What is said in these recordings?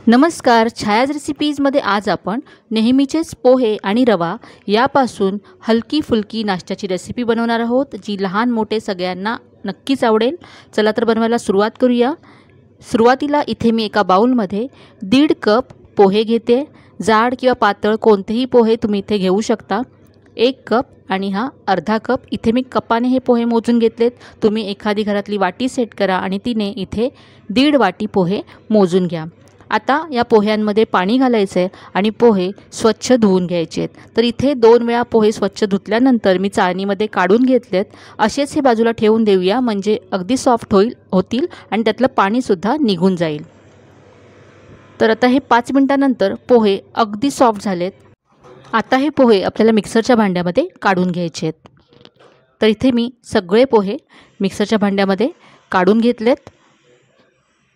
नमस्कार. छायाज रेसिपीजमध्ये आज आपण नेहमीचेच पोहे आणि रवा यापासून हलकी फुलकी नाश्त्याची रेसिपी बनवणार आहोत, जी लहान मोठे सगळ्यांना नक्कीच आवडेल. चला तर बनवायला सुरुवात करूया. सुरुवातीला इथे मी एका बाउलमध्ये 1.5 कप पोहे घेते. जाड किंवा पातळ कोणतेही पोहे तुम्ही इथे घेऊ शकता. 1 कप आणि हा अर्धा कप. इथे मी कपाने हे पोहे मोजून घेतलेत. तुम्ही एखादी घरातली वाटी सेट करा आणि तिने इथे 1.5 वाटी पोहे मोजून घ्या. आता या पोह्यांमध्ये पाणी घालायचं आहे आणि पोहे स्वच्छ धुवून घ्यायचे आहेत. तर इथे 2 वेळा पोहे स्वच्छ धुतल्यानंतर मी चाळणीमध्ये काढून घेतलेत. असेच हे बाजूला ठेवून देऊया, म्हणजे अगदी सॉफ्ट होतील आणि त्यातलं पाणीसुद्धा निघून जाईल. तर आता हे 5 मिनिटांनंतर पोहे अगदी सॉफ्ट झालेत. आता हे पोहे आपल्याला मिक्सरच्या भांड्यामध्ये काढून घ्यायचे आहेत. तर इथे मी सगळे पोहे मिक्सरच्या भांड्यामध्ये काढून घेतलेत.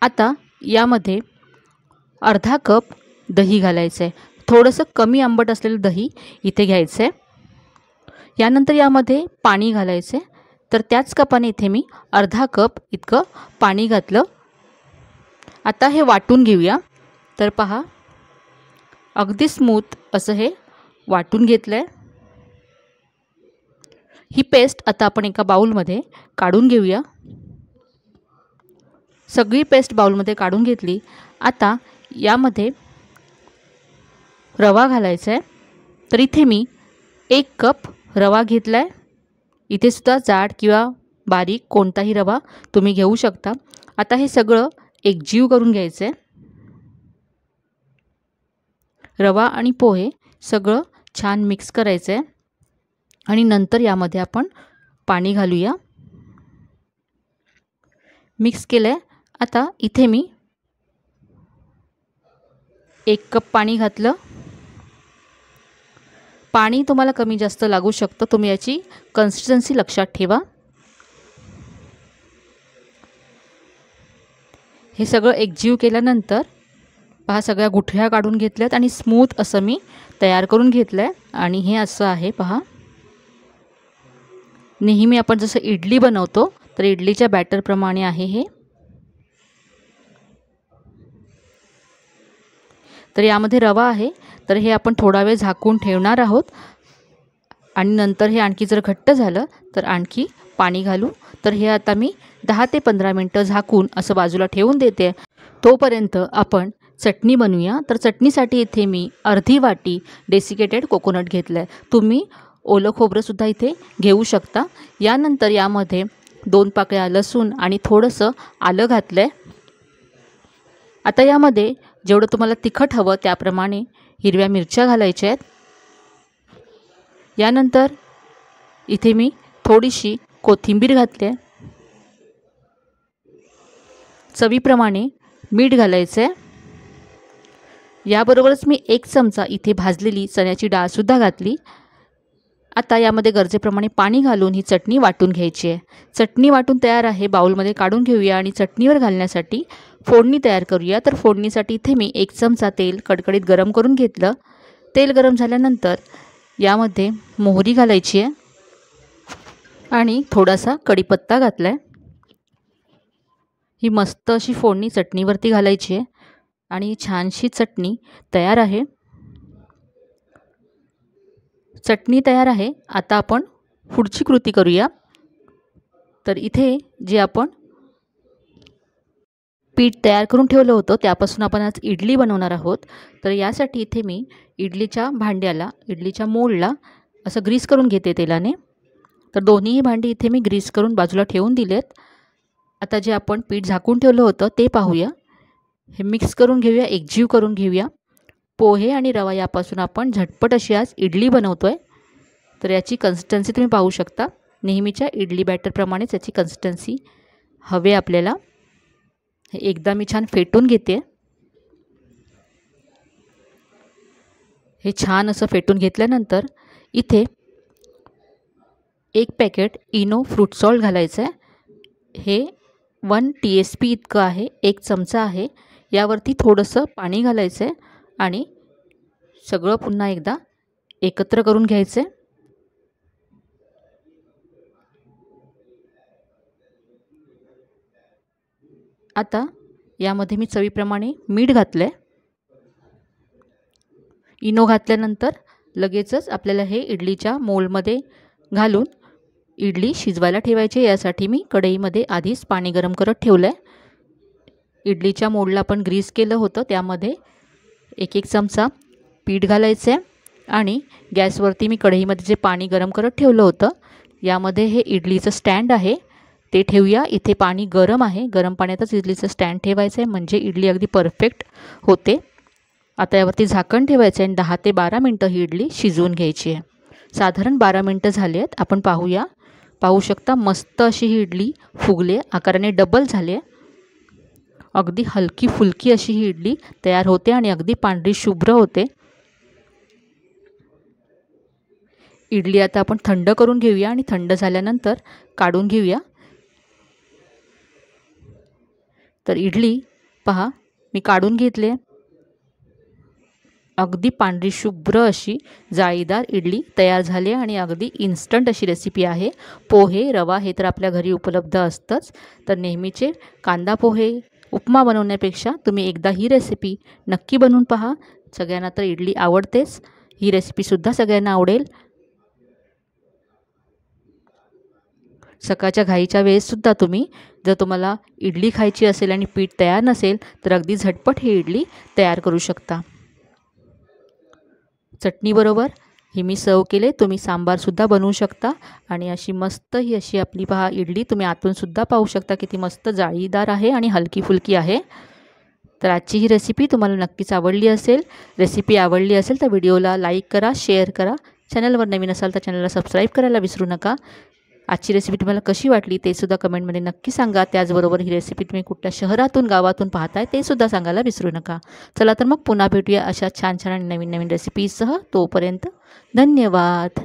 आता यामध्ये अर्धा कप दही घालायचं आहे. थोडंसं कमी आंबट असलेलं दही इथे घ्यायचं आहे. यानंतर यामध्ये पाणी घालायचं आहे. तर त्याच कपाने इथे मी अर्धा कप इतकं पाणी घातलं. आता हे वाटून घेऊया. तर पहा, अगदी स्मूथ असं हे वाटून घेतलं आहे. ही पेस्ट आता आपण एका बाउलमध्ये काढून घेऊया. सगळी पेस्ट बाउलमध्ये काढून घेतली. आता यामध्ये रवा घालायचा आहे. तर इथे मी 1 कप रवा घेतला आहे. इथे सुद्धा जाड किंवा बारीक कोणताही रवा तुम्ही घेऊ शकता. आता हे सगळं एकजीव करून घ्यायचं आहे. रवा आणि पोहे सगळं छान मिक्स करायचं आहे आणि नंतर यामध्ये आपण पाणी घालूया. मिक्स केलं आहे. आता इथे मी 1 कप पाणी घातलं. पाणी तुम्हाला कमी जास्त लागू शकतं. तुम्ही याची कन्सिस्टन्सी लक्षात ठेवा. हे सगळं एकजीव केल्यानंतर पहा, सगळ्या गुठळ्या काढून घेतल्यात आणि स्मूथ असं मी तयार करून घेतलं आहे. आणि हे असं आहे पहा. नेहमी आपण जसं इडली बनवतो तर इडलीच्या बॅटरप्रमाणे आहे हे. तर यामध्ये रवा आहे. तर हे आपण थोडा वेळ झाकून ठेवणार आहोत आणि नंतर हे आणखी जर घट्ट झालं तर आणखी पाणी घालू. तर हे आता मी 10 ते 15 मिनटं झाकून असं बाजूला ठेवून देते. तोपर्यंत आपण चटणी बनवूया. तर चटणीसाठी इथे मी अर्धी वाटी डेसिकेटेड कोकोनट घेतलं आहे. तुम्ही ओलं खोबरंसुद्धा इथे घेऊ शकता. यानंतर यामध्ये 2 पाकळ्या लसूण आणि थोडंसं आलं घातलं आहे. आता यामध्ये जेवढं तुम्हाला तिखट हवं त्याप्रमाणे हिरव्या मिरच्या घालायच्या आहेत. यानंतर इथे मी थोडीशी कोथिंबीर घातली आहे. चवीप्रमाणे मीठ घालायचं आहे. याबरोबरच मी 1 चमचा इथे भाजलेली चण्याची डाळसुद्धा घातली. आता यामध्ये गरजेप्रमाणे पाणी घालून ही चटणी वाटून घ्यायची आहे. चटणी वाटून तयार आहे. बाउलमध्ये काढून घेऊया आणि चटणीवर घालण्यासाठी फोडणी तयार करूया. तर फोडणीसाठी इथे मी 1 चमचा तेल कडकडीत गरम करून घेतलं. तेल गरम झाल्यानंतर यामध्ये मोहरी घालायची आहे आणि थोडासा कढीपत्ता घातला आहे. ही मस्त अशी फोडणी चटणीवरती घालायची आहे आणि छानशी चटणी तयार आहे. चटणी तयार आहे. आता आपण पुढची कृती करूया. तर इथे जे आपण पीठ तयार करून ठेवलं होतं त्यापासून आपण आज इडली बनवणार आहोत. तर यासाठी इथे मी इडलीच्या भांड्याला, इडलीच्या मोल्डला असं ग्रीस करून घेते तेलाने. तर दोन्हीही भांडी इथे मी ग्रीस करून बाजूला ठेवून दिलेत. आता जे आपण पीठ झाकून ठेवलं होतं ते पाहूया. हे मिक्स करून घेऊया, एकजीव करून घेऊया. पोहे आणि रवा यापासून आपण झटपट अशी आज इडली बनवतो आहे. तर याची कन्सिस्टन्सी तुम्ही पाहू शकता. नेहमीच्या इडली बॅटरप्रमाणेच याची कन्सिस्टन्सी हवे आपल्याला. हे एकदा मी छान फेटून घेते. हे छान असं फेटून घेतल्यानंतर इथे 1 पॅकेट इनो फ्रूट सॉल्ट घालायचं आहे. हे 1 TSP इतकं आहे. 1 चमचा आहे. यावरती थोडंसं पाणी घालायचं आहे आणि सगळं पुन्हा एकदा एकत्र करून घ्यायचं आहे. आता यामध्ये मी चवीप्रमाणे मीठ घातलं आहे. इनो घातल्यानंतर लगेचच आपल्याला हे इडलीच्या मोल्डमध्ये घालून इडली शिजवायला ठेवायची। यासाठी मी कढईमध्ये आधीच पाणी गरम करत ठेवलं आहे। इडलीच्या मोल्डला आपण ग्रीस केलं होतं, त्यामध्ये 1 चमचा पीठ घालायचं आहे आणि गॅसवरती मी कढईमध्ये जे पाणी गरम करत ठेवलं होतं यामध्ये हे इडलीचं स्टँड आहे ते ठेवूया। इथे पाणी गरम आहे, गरम पाण्यातच इडलीचं स्टँड ठेवायचं आहे म्हणजे इडली अगदी परफेक्ट होते। आता यावरती झाकण ठेवायचं आहे आणि 10 ते 12 मिनटं ही इडली शिजवून घ्यायची आहे। साधारण 12 मिनटं झाली आहेत, आपण पाहूया। पाहू शकता मस्त अशी ही इडली फुगली आहे, आकाराने डबल झाली आहे। अगदी हलकी फुलकी अशी ही इडली तयार होते आणि अगदी पांढरी शुभ्र होते। इडली आता आपण थंड करून घेऊया आणि थंड झाल्यानंतर काढून घेऊया। तर इडली पहा मी काढून घेतले, अगदी पांढरी शुभ्र अशी जाळीदार इडली तयार झाली आणि अगदी इन्स्टंट अशी रेसिपी आहे। पोहे रवा हे तर आपल्या घरी उपलब्ध असतंच, तर नेहमीचे कांदा पोहे उपमा बनवण्यापेक्षा तुम्ही एकदा ही रेसिपी नक्की बनवून पहा। सगळ्यांना तर इडली आवडतेच, ही रेसिपीसुद्धा सगळ्यांना आवडेल। सकाळच्या घाईच्या वेळेससुद्धा तुम्ही जर तुम्हाला इडली खायची असेल आणि पीठ तयार नसेल तर अगदी झटपट ही इडली तयार करू शकता। चटणीबरोबर ही मी सर्व केले, तुम्ही सांबारसुद्धा बनवू शकता आणि अशी मस्त ही अशी आपली पहा इडली तुम्ही आतूनसुद्धा पाहू शकता किती मस्त जाळीदार आहे आणि हलकी फुलकी आहे। तर आजची ही रेसिपी तुम्हाला नक्कीच आवडली असेल। रेसिपी आवडली असेल तर व्हिडिओला लाईक करा, शेअर करा। चॅनलवर नवीन असाल तर चॅनलला सबस्क्राईब करायला विसरू नका। आजची रेसिपी तुम्हाला कशी वाटली ते सुद्धा कमेंटमध्ये नक्की सांगा। त्याचबरोबर ही रेसिपी तुम्ही कुठल्या शहरातून गावातून पाहताय ते सुद्धा सांगायला विसरू नका। चला तर मग पुन्हा भेटूया अशा छान छान आणि नवीन नवीन रेसिपीजसह। तोपर्यंत धन्यवाद।